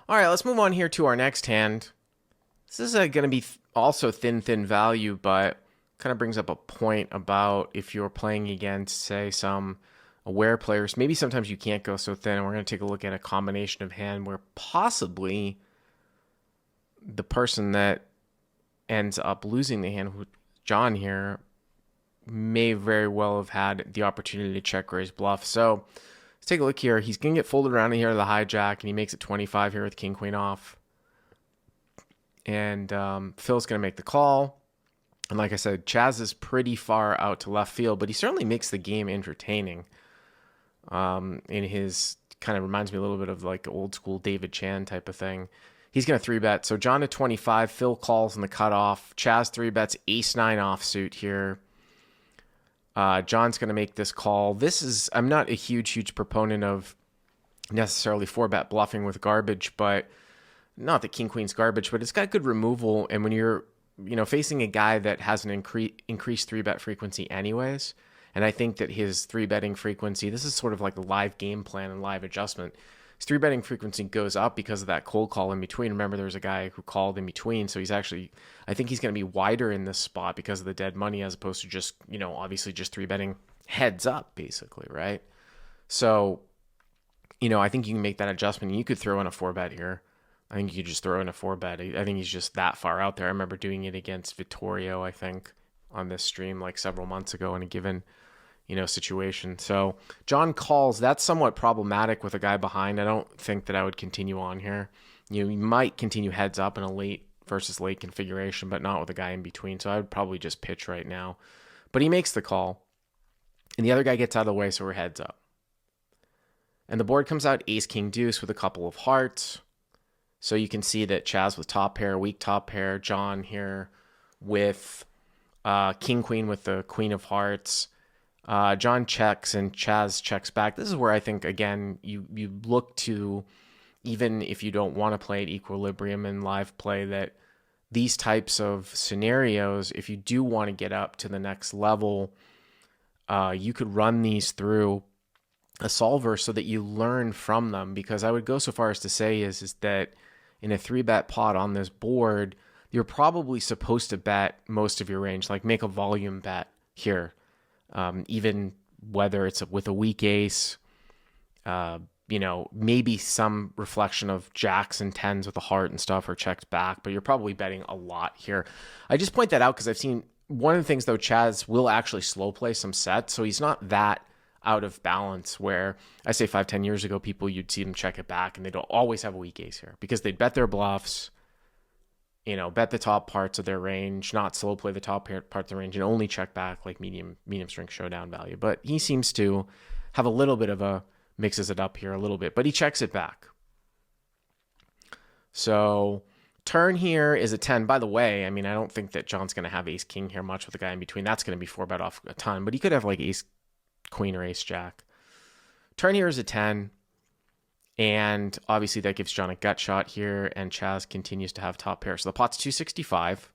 All right, let's move on here to our next hand. This is going to be also thin value, but kind of brings up a point about if you're playing against, say, some aware players. Maybe sometimes you can't go so thin, and we're going to take a look at a combination of hand where possibly the person that ends up losing the hand, John here, may very well have had the opportunity to check raise bluff. So let's take a look here. He's going to get folded around in here to the hijack, and he makes it 25 here with king, queen off. And Phil's going to make the call. And like I said, Chaz is pretty far out to left field, but he certainly makes the game entertaining. In his, kind of reminds me a little bit of like old school David Chan type of thing. He's going to 3-bet. So John to 25, Phil calls in the cutoff. Chaz 3-bets, ace-9 offsuit here. John's going to make this call. I'm not a huge proponent of necessarily 4-bet bluffing with garbage, but not that king queen's garbage, but it's got good removal. And when you're, facing a guy that has an increased 3-bet frequency anyways, and I think that his 3-betting frequency, this is sort of like the live game plan and live adjustment. His 3-betting frequency goes up because of that cold call in between. Remember, there's a guy who called in between, so I think he's going to be wider in this spot because of the dead money as opposed to just, obviously just 3-betting heads up, basically, right? So, I think you can make that adjustment. You could throw in a 4-bet here. I think you could just throw in a 4-bet. I think he's just that far out there. I remember doing it against Vittorio, I think, on this stream like several months ago in a given situation. So John calls. That's somewhat problematic with a guy behind. I don't think that I would continue on here. You might continue heads up in a late versus late configuration, but not with a guy in between. So I would probably just pitch right now. But he makes the call, and the other guy gets out of the way, so we're heads up. And the board comes out ace, king, deuce with a couple of hearts. So you can see that Chaz with top pair, weak top pair. John here with king, queen with the queen of hearts. John checks and Chaz checks back. This is where I think, again, you look to, even if you don't want to play at equilibrium in live play, that these types of scenarios, if you do want to get up to the next level, you could run these through a solver so that you learn from them. Because I would go so far as to say is that in a 3-bet pot on this board, you're probably supposed to bet most of your range, like make a volume bet here. Even whether it's with a weak ace, maybe some reflection of jacks and tens with a heart and stuff are checked back, but you're probably betting a lot here. I just point that out because I've seen one of the things, though, Chaz will actually slow play some sets, so he's not that out of balance where I say 5-10 years ago, you'd see them check it back and they don't always have a weak ace here because they'd bet their bluffs, bet the top parts of their range, not slow play the top part of the range, and only check back like medium strength showdown value. But he seems to have a little bit of mixes it up here a little bit, but he checks it back. So turn here is a 10. By the way, I don't think that John's going to have ace king here much with the guy in between. That's going to be 4-bet off a ton, but he could have like ace queen or ace jack. Turn here is a 10. And obviously that gives John a gut shot here, and Chaz continues to have top pair. So the pot's 265.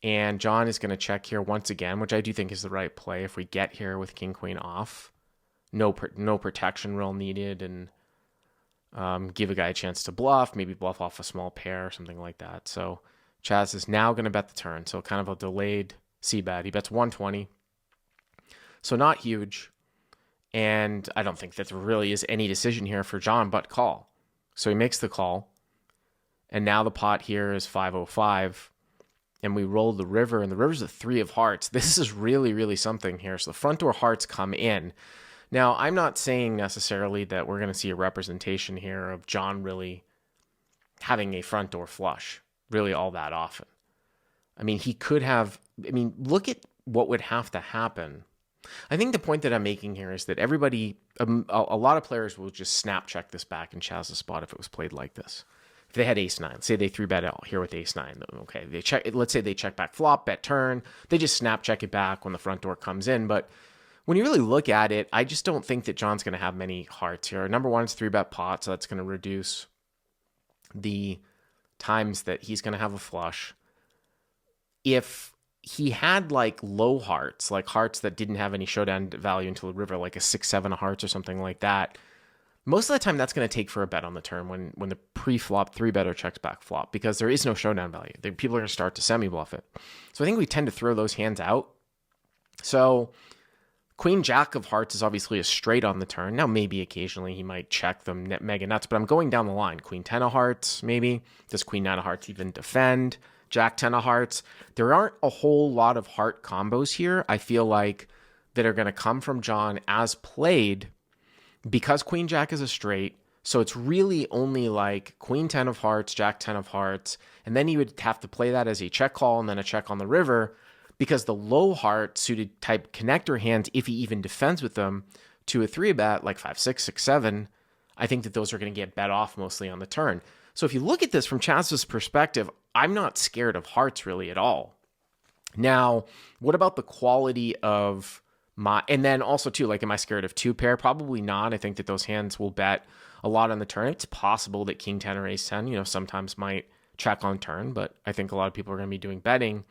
And John is going to check here once again, which I do think is the right play if we get here with king, queen off. No protection real needed, and give a guy a chance to bluff, maybe bluff off a small pair or something like that. So Chaz is now going to bet the turn. So kind of a delayed c-bet. He bets 120. So not huge. And I don't think that there really is any decision here for John but call. So he makes the call. And now the pot here is 505. And we roll the river, and the river's a 3 of hearts. This is really something here. So the front door hearts come in. Now, I'm not saying necessarily that we're going to see a representation here of John really having a front door flush really all that often. He could have, look at what would have to happen. I think the point that I'm making here is that everybody, a lot of players will just snap check this back in Chaz's spot if it was played like this. If they had ace-9, say they 3-bet out here with ace-9, okay, let's say they check back flop, bet turn, they just snap check it back when the front door comes in. But when you really look at it, I just don't think that John's going to have many hearts here. Number one, it's 3-bet pot, so that's going to reduce the times that he's going to have a flush. If he had like low hearts, like hearts that didn't have any showdown value until the river, like a 6-7 of hearts or something like that, most of the time that's going to take for a bet on the turn when the pre-flop 3-bet or checks back flop, because there is no showdown value. People are going to start to semi-bluff it. So I think we tend to throw those hands out. So Queen Jack of Hearts is obviously a straight on the turn. Now maybe occasionally he might check them mega nuts, but I'm going down the line. Queen 10 of Hearts, maybe. Does Queen 9 of Hearts even defend? Jack 10 of Hearts. There aren't a whole lot of heart combos here, I feel like, that are going to come from John as played, because Queen Jack is a straight. So it's really only like Queen 10 of Hearts, Jack 10 of Hearts, and then you would have to play that as a check call and then a check on the river, because the low heart suited type connector hands, if he even defends with them to a 3-bet, like 5, 6, 6, 7, I think that those are going to get bet off mostly on the turn. So if you look at this from Chaz's perspective, I'm not scared of hearts really at all. Now, what about the quality of and then also too, like, am I scared of 2-pair? Probably not. I think that those hands will bet a lot on the turn. It's possible that King 10 or Ace 10, sometimes might check on turn, but I think a lot of people are going to be doing betting.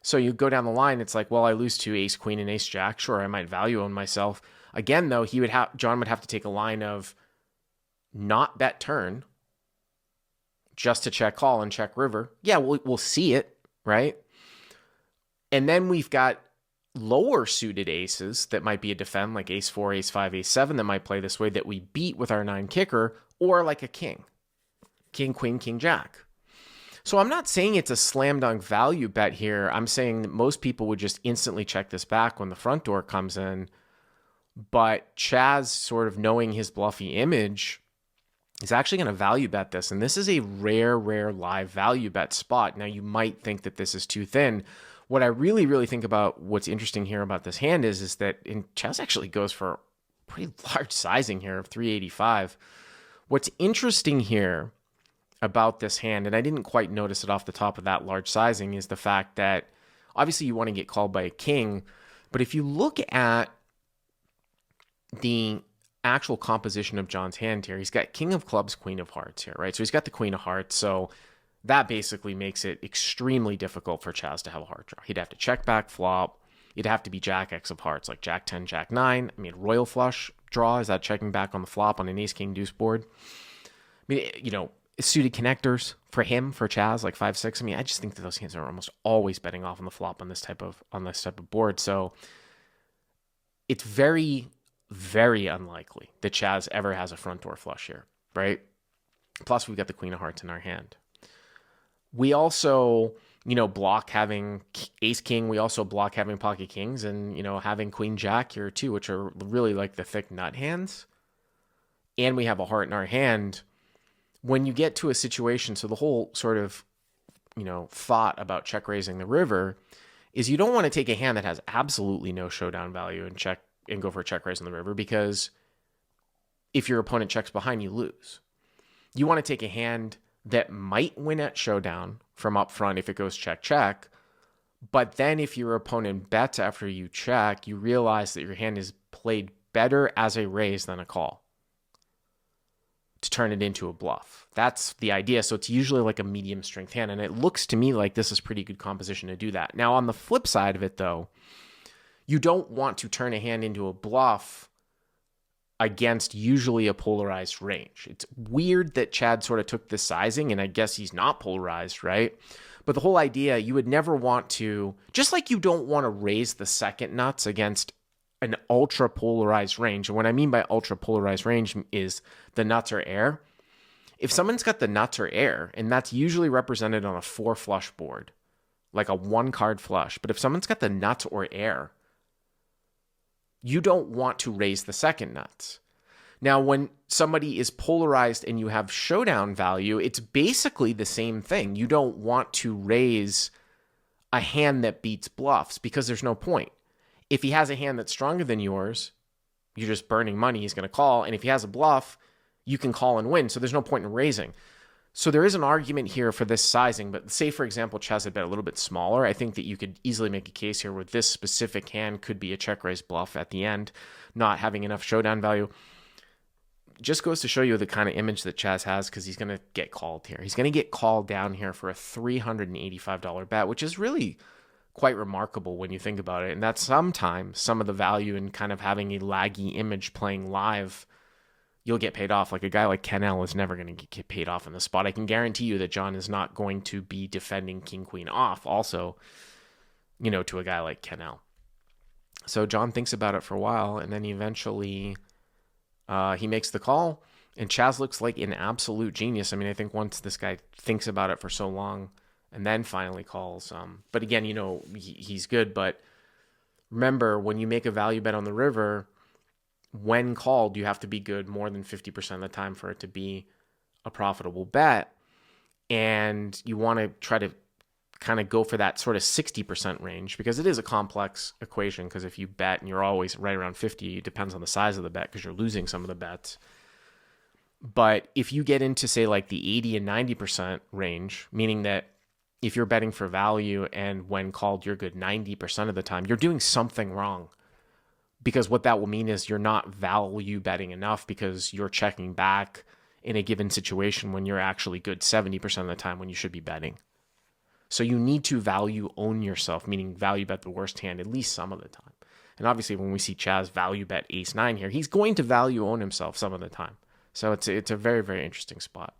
So you go down the line, it's like, well, I lose to Ace Queen and Ace Jack. Sure, I might value own myself. Again, though, John would have to take a line of not bet turn, just to check call and check river. Yeah, we'll see it, right? And then we've got lower suited aces that might be a defend, like Ace 4, Ace 5, Ace 7, that might play this way, that we beat with our 9 kicker, or like a king, Queen, King, Jack. So I'm not saying it's a slam dunk value bet here. I'm saying that most people would just instantly check this back when the front door comes in. But Chaz, sort of knowing his bluffy image, is actually going to value bet this. And this is a rare live value bet spot. Now, you might think that this is too thin. What I really, really think about what's interesting here about this hand is that Chaz actually goes for pretty large sizing here of 385. What's interesting here about this hand, and I didn't quite notice it off the top of that large sizing, is the fact that obviously you want to get called by a king, but if you look at the actual composition of John's hand here, he's got King of Clubs, Queen of Hearts here, right? So he's got the Queen of Hearts, so that basically makes it extremely difficult for Chaz to have a heart draw. He'd have to check back flop. It'd have to be Jack X of Hearts, like Jack 10, Jack 9. I mean, royal flush draw, is that checking back on the flop on an Ace King Deuce board? I mean, suited connectors for him, for Chaz, like 5, 6. I mean, I just think that those hands are almost always betting off on the flop on this type of board. So it's very, very unlikely that Chaz ever has a front door flush here, right? Plus, we've got the Queen of Hearts in our hand. We also, block having Ace King. We also block having pocket kings, and, having Queen Jack here too, which are really like the thick nut hands. And we have a heart in our hand. When you get to a situation, so the whole sort of, thought about check raising the river is you don't want to take a hand that has absolutely no showdown value and go for a check raise on the river, because if your opponent checks behind, you lose. You want to take a hand that might win at showdown from up front if it goes check, but then if your opponent bets after you check, you realize that your hand is played better as a raise than a call to turn it into a bluff. That's the idea. So it's usually like a medium strength hand, and it looks to me like this is pretty good composition to do that. Now, on the flip side of it, though, you don't want to turn a hand into a bluff against usually a polarized range. It's weird that Chad sort of took this sizing, and I guess he's not polarized, right? But the whole idea, you would never want to, just like you don't want to raise the second nuts against an ultra polarized range. And what I mean by ultra polarized range is the nuts or air. If someone's got the nuts or air, and that's usually represented on a 4 flush board, like a 1 card flush, but if someone's got the nuts or air, you don't want to raise the second nuts. Now, when somebody is polarized and you have showdown value, it's basically the same thing. You don't want to raise a hand that beats bluffs, because there's no point. If he has a hand that's stronger than yours, you're just burning money, he's going to call. And if he has a bluff, you can call and win. So there's no point in raising. So there is an argument here for this sizing, but say, for example, Chaz had bet a little bit smaller. I think that you could easily make a case here where this specific hand could be a check raise bluff at the end, not having enough showdown value. Just goes to show you the kind of image that Chaz has, because he's going to get called here. He's going to get called down here for a $385 bet, which is really quite remarkable when you think about it. And that's sometimes some of the value in kind of having a laggy image playing live, you'll get paid off. Like a guy like Ken L is never going to get paid off in the spot. I can guarantee you that John is not going to be defending king queen off also, to a guy like Ken L. So John thinks about it for a while, and then eventually he makes the call, and Chaz looks like an absolute genius. I mean, I think once this guy thinks about it for so long and then finally calls, but again, he's good. But remember, when you make a value bet on the river, when called, you have to be good more than 50% of the time for it to be a profitable bet. And you want to try to kind of go for that sort of 60% range, because it is a complex equation. Because if you bet and you're always right around 50, it depends on the size of the bet because you're losing some of the bets. But if you get into, say, like the 80 and 90% range, meaning that if you're betting for value and when called, you're good 90% of the time, you're doing something wrong. Because what that will mean is you're not value betting enough, because you're checking back in a given situation when you're actually good 70% of the time when you should be betting. So you need to value own yourself, meaning value bet the worst hand at least some of the time. And obviously when we see Chaz value bet ace-9 here, he's going to value own himself some of the time. So it's a very, very interesting spot.